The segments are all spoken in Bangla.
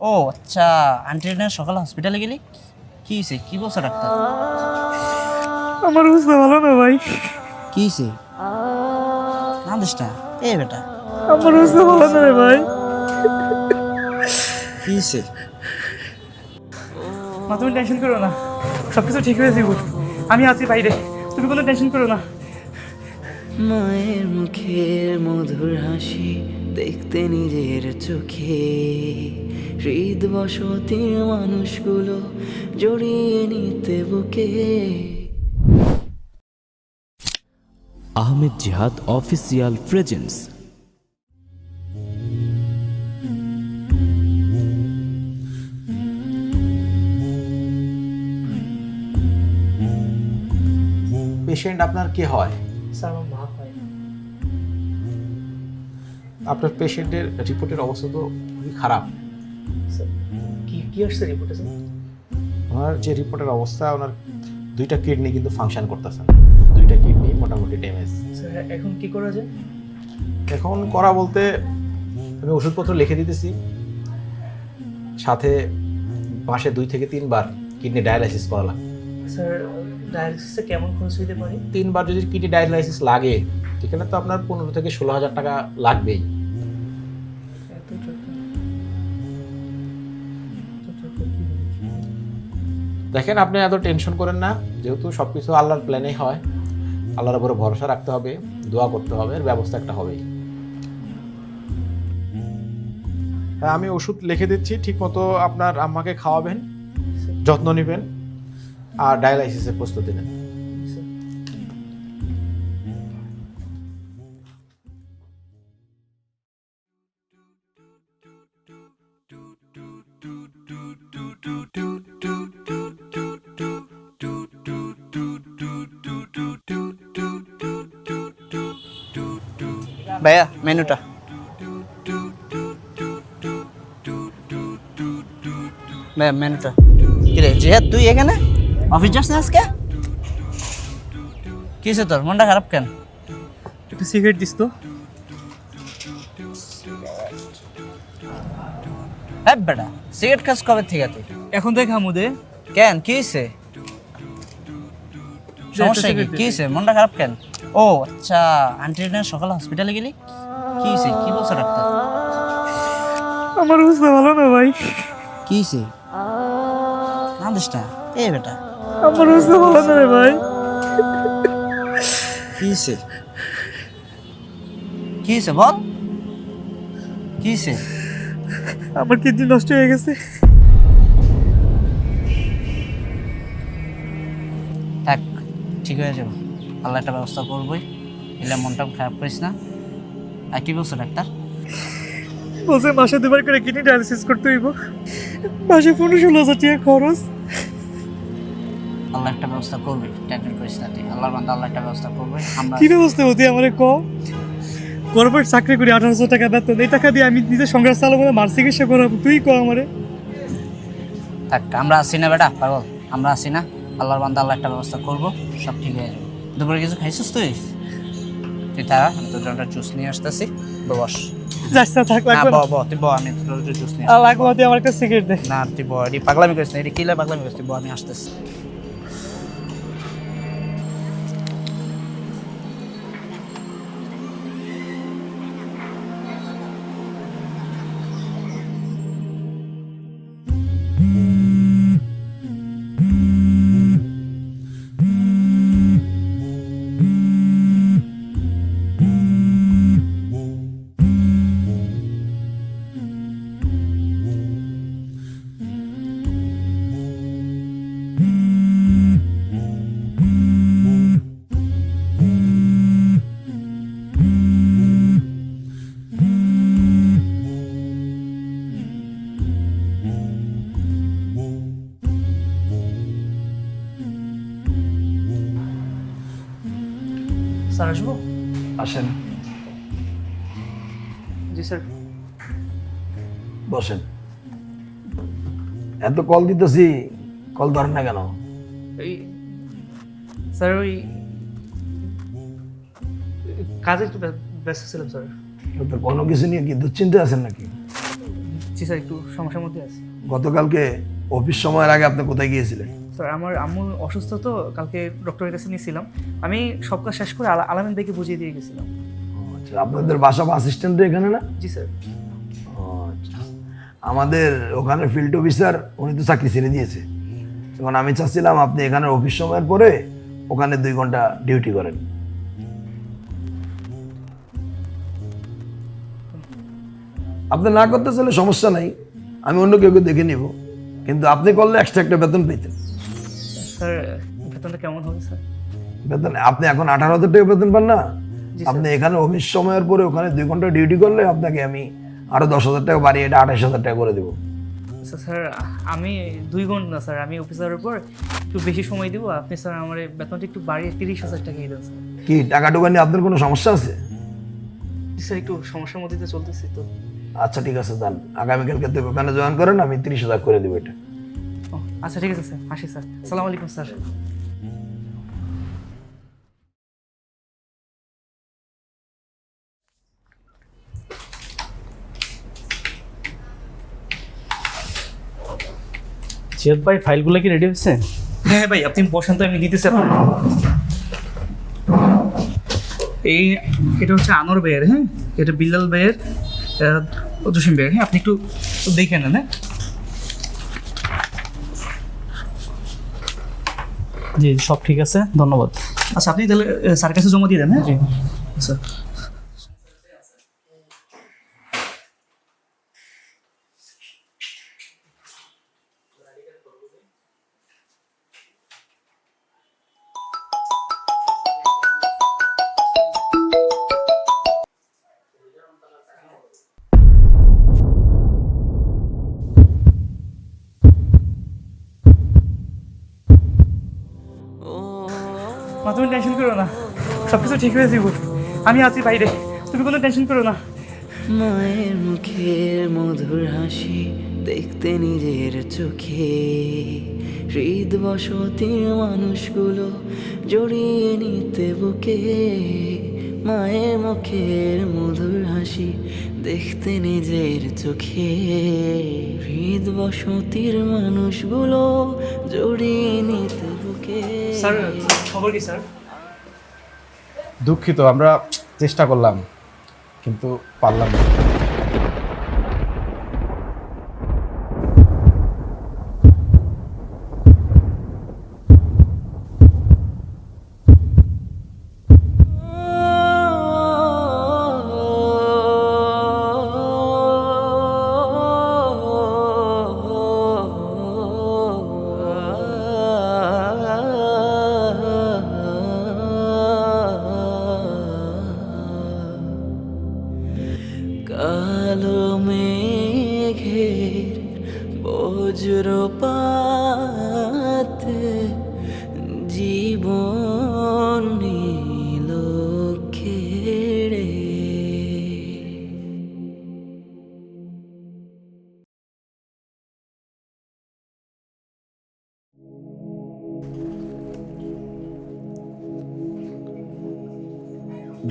ও আচ্ছা, আন্টির না সকালে হসপিটালে গেলি? কি হয়েছে, কি বলছে ডাক্তার? আমার অবস্থা ভালো না ভাই। কি হয়েছে? কাঁদিস না এ বেটা, আমার অবস্থা ভালো না রে ভাই। কি হয়েছে? মা তুমি টেনশন করো না, সবকিছু ঠিক হয়ে যাবো। আমি আছি বাইরে, তুমি কোনো টেনশন করো না। মায়ের মুখের মধুর হাসি দেখতে নিজের চোখে, হৃদ বসতির মানুষগুলো জড়িয়ে নিতে বুকে। আহমেদ জিহাদ অফিসিয়াল প্রেজেন্স। পেশেন্ট আপনার কে হয়? স্যার আমার মা হয়। আপনার পেশেন্টের রিপোর্টের অবস্থা তো খুবই খারাপ। স্যার কি আসছে রিপোর্টে স্যার? ওনার যে রিপোর্টের অবস্থা, ওনার দুইটা কিডনি কিন্তু ফাংশন করতেছে না, দুইটা কিডনি মোটামুটি ড্যামেজ। স্যার এখন কি করা যায়? এখন করা বলতে আমি ওষুধপত্র লিখে দিতেছি, সাথে মাসে 2 থেকে 3 বার কিডনি ডায়ালাইসিস করা লাগে। স্যার ডায়ালিসিসে কেমন খরচ হইতে পারে? 3 বার যদি কিডনি ডায়ালাইসিস লাগে, এখানে তো আপনার 15 থেকে 16,000 টাকা লাগবেই। এত টাকা, কি দেখেন, আপনি এত টেনশন করেন না, যেহেতু সব কিছু আল্লাহর প্ল্যানেই হয়, আল্লাহর উপরে ভরসা রাখতে হবে, দোয়া করতে হবে, এর ব্যবস্থা একটা হবেই। হ্যাঁ, আমি ওষুধ লিখে দিচ্ছি, ঠিকমতো আপনার আম্মাকে খাওয়াবেন, যত্ন নেবেন, আর ডায়ালাইসিসের প্রস্তুতি নেন। ভাইয়া মেনুটা। ভাইয়া মেনুটা। কিরে জিহাদ, তুই এখানে অফিস যাস না আজকে? কি হয়েছে তোর, মনটা খারাপ কেন? একটু সিগারেট দিস তো। হ্যাঁ বেটা, সিগারেট খাস কবে থেকে তুই? এখন তো খামু দে। কেন, কি হয়েছে? সমস্যা কি? সিগারেট দে। কি হয়েছে, মনটা খারাপ কেন? ও আচ্ছা, আন্টির না সকালে হসপিটালে গেলি? কি হয়েছে, কি বলছে ডাক্তার? আমার অবস্থা ভালো না ভাই। কি হয়েছে? কাঁদিস না এ বেটা, আমার অবস্থা ভালো না রে ভাই। কি হয়েছে? কি হয়েছে বল, কি হয়েছে? আমার কিডনি নষ্ট হয়ে গেছে। থাক, ঠিক হয়ে যাবে, আল্লাহ একটা ব্যবস্থা করবোই। এলে মনটা খারাপ করিস না। আর কি বলছো ডাক্তার? বলছে মাসে 2 বার করে কিডনি ডায়ালিসিস করতে হইব, মাসে 15-16,000 টাকা খরচ। আল্লাহ একটা ব্যবস্থা করবে, টেনশন করিস না তুই। আল্লাহর বান্দা, আল্লাহ একটা ব্যবস্থা করবে। আমরা কি ব্যবস্থা হতে আমারে ক। কর্পোরেট চাকরি করি, 18,000 টাকা বেতন, এই টাকা দিয়ে আমি নিজের সংসার চালাবো না, মার চিকিৎসা করাবো, তুই ক আমারে। থাক, আমরা আসি না বেটা পাগল, আমরা আসি না। আল্লাহর বান্দা, আল্লাহ একটা ব্যবস্থা করবো, সব ঠিক হয়ে যাবে। দুপুরে কিছু খাইছিস তুই? তুই তারা, আমি তোর জন্য জুস নিয়ে আসতেছি, বস। যাস না, থাক, না লাগবে না। তুই আমি তোর জুস নিয়ে আর লাগবে না, তুই আমার একটা সিগারেট দে। না তুই এটি পাগলামি করিস না, এটি কিলা পাগলামি করিস, তুই আমি আসতেছি। স্যার আসবো? আসেন, জি স্যার। বসেন। এত কল দিতেছি, কল ধরেন না কেন? এই স্যার, ওই কাজে একটু ব্যস্ত ছিলাম স্যার। তো কোনো কিছু নিয়ে কি দুশ্চিন্তা আছেন নাকি? জি স্যার, একটু সমস্যার মধ্যে আছে। গতকালকে অফিস সময়ের আগে আপনি কোথায় গিয়েছিলেন? স্যার আমার আম্মু অসুস্থ, তো কালকে ডক্টরের কাছে নিয়েছিলাম। আমি সব কাজ শেষ করে আলামিন ভাইকে বুঝিয়ে দিয়ে গেছিলাম। আচ্ছা, আপনাদের বাসা বা অ্যাসিস্ট্যান্ট এখানে না? জি স্যার। আচ্ছা, আমাদের ওখানে ফিল্ড অফিসার উনি তো চাকরি ছেড়ে দিয়েছে। এখন আমি চাচ্ছিলাম আপনি এখানে অফিস সময়ের পরে ওখানে 2 ঘন্টা ডিউটি করেন। আপনি না করতে চাইলে সমস্যা নাই, আমি অন্য কেউ দেখে নিব, কিন্তু আপনি করলে এক্সট্রা একটা বেতন পেতেন। স্যার বেতনটা কেমন হবে স্যার? বেতন আপনি এখন 18,000 টাকা বেতন পান না? জি আপনি এখানে অফিস সময়ের পরে ওখানে 2 ঘন্টা ডিউটি করলে আপনাকে আমি আরো 10,000 টাকা বাড়িয়ে এটা 28,000 টাকা করে দেবো। স্যার আমি 2 ঘন্টা না স্যার, আমি অফিসারের উপর একটু বেশি সময় দিব। আপনি স্যার আমার এই বেতনটা একটু বাড়িয়ে 30,000 টাকা দেন স্যার। কি টাকা টুকা নিয়ে আপনার কোনো সমস্যা আছে? জি স্যার, একটু সমস্যার মধ্যে দিয়ে চলতেছি তো। আচ্ছা ঠিক আছে, যান আগামীকালকে থেকে ওখানে জয়েন করেন, আমি 30,000 করে দেবো এটা। ও আচ্ছা ঠিক আছে স্যার, আসি স্যার। আসসালামু আলাইকুম স্যার। জিয়াদ ভাই, ফাইলগুলো কি রেডি হচ্ছে? হ্যাঁ ভাই, আপনি বসেন তো, আমি দিতেছি। এই এটা হচ্ছে আনোয়ার ভাইয়ের, হ্যাঁ এটা বিল্লাল ভাইয়ের, জসিম ভাইয়ের। হ্যাঁ আপনি একটু দেখে নেন। হ্যাঁ জি, সব ঠিক আছে, ধন্যবাদ। আচ্ছা, আপনি তাহলে স্যার কাছে জমা দিয়ে দেন। হ্যাঁ আচ্ছা। মা তুমি টেনশন করো না, সব কিছু ঠিক হয়ে যাব। আমি আছি বাইরে, তুমি কোনো টেনশন করো না। মায়ের মুখের মধুর হাসি দেখতে নিজের চোখে, হৃদ বসতির মানুষগুলো জড়িয়ে নিতে বুকে। মায়ের মুখের মধুর হাসি দেখতে নিজের চোখে, হৃদ বসতির মানুষগুলো জড়িয়ে নিতে বুকে। স্যার খবর কি স্যার? দুঃখিত, আমরা চেষ্টা করলাম কিন্তু পারলাম না। কালো মেঘের বজ্রপাতে জীবন নীল খেড়ে।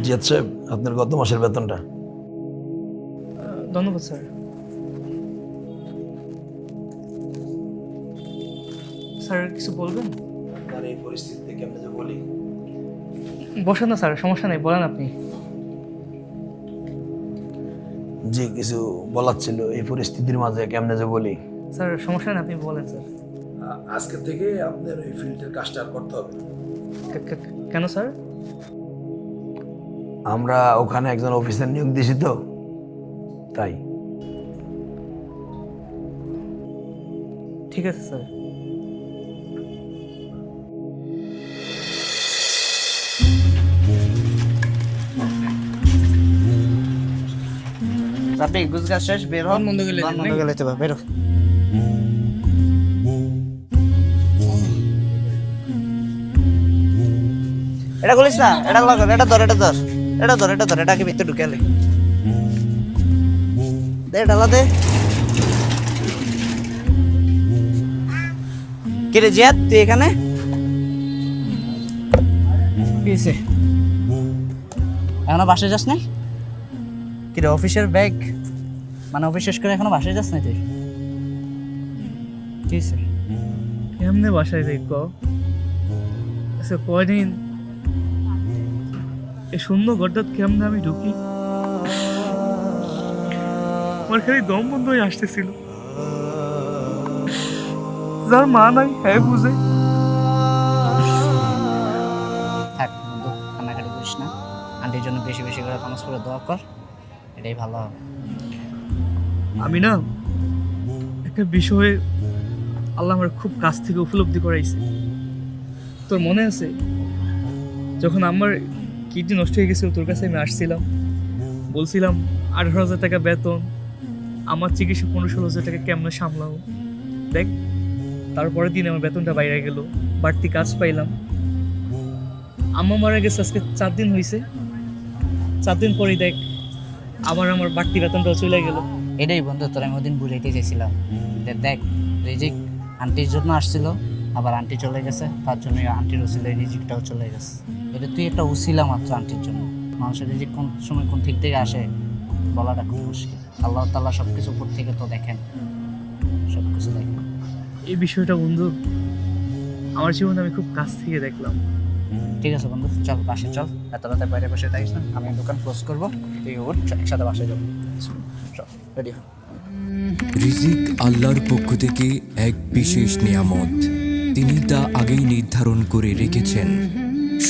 জিয়াদ সাহেব, আপনার গত মাসের বেতনটা। ধন্যবাদ স্যার। স্যার কিছু বলবেন? আপনার এই পরিস্থিতিতে কেমনে যে বলি। বসেন না স্যার, সমস্যা নেই, বলেন আপনি। জি, কিছু বলার ছিল, এই পরিস্থিতির মাঝে কেমনে যে বলি। স্যার সমস্যা নেই, আপনি বলেন স্যার। আজকে থেকে আপনার ওই ফিল্ডের কাজটা আর করতে হবে না। কেন স্যার? আমরা ওখানে একজন অফিসার নিয়োগ দিয়েছি তো, তাই। ঠিক আছে স্যার। আপনি গুজগাছ শেষ, বের হন। বন্ধ গেলে তো বেরো। এটা বলিস না, এটা লাগা, এটা ধর, এটা ধর, এটা ধর, এটা ধর, এটাকে ভিতরে ঢুকালে দে, ডালা দে। কিরে জিয়াদ, তুই এখানে এখনো বাসে যাস নাই? কিরে অফিসের ব্যাগ মানে অফিস শেষ করে এখনো বাসায় যাস না তুই? কি হয়েছে? কেমনে বাসায় যাই ক? আচ্ছা কয়দিন এই সুন্দর ঘরটা কেমনে আমি ঢুকি? আমার খালি দম বন্ধ হয়ে আসতেছিল। যার মা নাই হ্যাঁ বুঝে। থাক বন্ধু, কান্নাকাটি করিস না। আন্টির জন্য বেশি বেশি করে নামাজ পড়ে দোয়া কর, এটাই ভালো হবে। আমি না একটা বিষয়ে আল্লাহ আমার খুব কাছ থেকে উপলব্ধি করাইছে। তোর মনে আছে যখন আমার কিডনি নষ্ট হয়ে গেছিল, তোর কাছে আমি আসছিলাম, বলছিলাম 18,000 টাকা বেতন, আমার চিকিৎসা 15-16,000 টাকা কেমনে সামলাও। দেখ তারপরের দিন আমার বেতনটা বাইরে গেল, বাড়তি কাজ পাইলাম। আম্মা মারা গেছে আজকে 4 দিন হয়েছে। 4 দিন পরেই দেখ আমার বাড়তি বেতনটাও চলে গেল। এটাই বন্ধু তোর আমি ওদিন বুঝাইতে চাইছিলাম যে দেখ, রিজিক আন্টির জন্য আসছিল, আবার আন্টি চলে গেছে, তার জন্য আন্টির উসিলায় রিজিকটাও চলে গেছে। এটা তুই একটা উসিলা মাত্র আন্টির জন্য। মানুষের রিজিক কোন সময় কোন দিক থেকে আসে বলাটা খুব মুশকিল। আল্লাহ তাআলা সব কিছু উপর থেকে তো দেখেন, সব কিছু দেখেন। এই বিষয়টা বন্ধু আমার জীবনে আমি খুব কাছ থেকে দেখলাম। ঠিক আছে বন্ধু, চল বাসে চল, এত রাতে বাইরে বসে থাকিস না। আমি দোকান ক্লোজ করবো, তুই ওঠ, একসাথে বাসে যাবো। চল রেডি হ। রিজিক আল্লাহর পক্ষ থেকে এক বিশেষ নিয়ামত। তিনি তা আগেই নির্ধারণ করে রেখেছেন।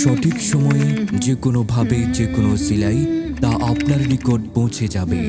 সঠিক সময়ে যে কোনোভাবে যে কোনো সিলাই তা আপনার নিকট পৌঁছে যাবে।